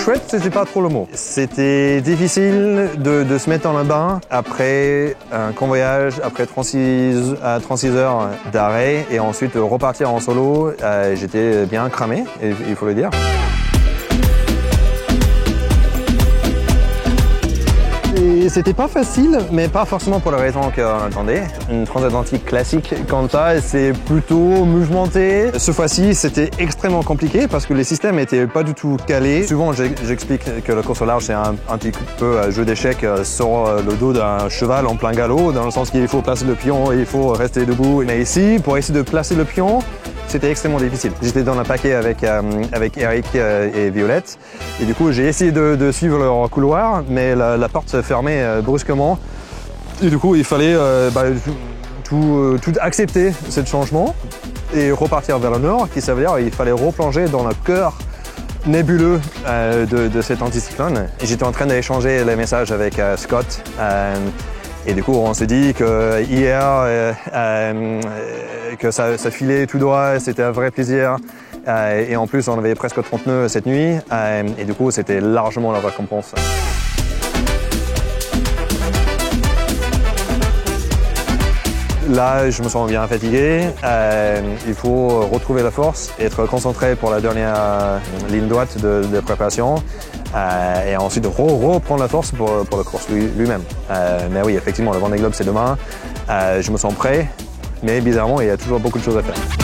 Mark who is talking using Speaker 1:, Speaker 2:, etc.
Speaker 1: Chouette, c'était pas trop le mot. C'était difficile de se mettre dans le bain après un convoyage, après 36 heures d'arrêt et ensuite repartir en solo. J'étais bien cramé, il faut le dire. Et c'était pas facile, mais pas forcément pour la raison qu'on attendait. Une transatlantique classique comme ça, c'est plutôt mouvementé. Ce fois-ci, c'était extrêmement compliqué parce que les systèmes étaient pas du tout calés. Souvent, j'explique que la course au large, c'est un petit peu un jeu d'échecs sur le dos d'un cheval en plein galop, dans le sens qu'il faut placer le pion et il faut rester debout. Mais ici, pour essayer de placer le pion, c'était extrêmement difficile. J'étais dans un paquet avec Eric et Violette et du coup j'ai essayé de suivre leur couloir mais la porte se fermait brusquement et du coup il fallait tout accepter ce changement et repartir vers le nord, qui ça veut dire il fallait replonger dans le cœur nébuleux de cet anticyclone. J'étais en train d'échanger les messages avec Scott. Et du coup, on s'est dit que hier, que ça filait tout droit, c'était un vrai plaisir. Et en plus, on avait presque 30 nœuds cette nuit. Et du coup, c'était largement la récompense. Là, je me sens bien fatigué. Il faut retrouver la force, être concentré pour la dernière ligne droite de préparation. Et ensuite reprendre la force pour la course lui-même. Mais oui, effectivement, le Vendée Globe c'est demain. Je me sens prêt, mais bizarrement, il y a toujours beaucoup de choses à faire.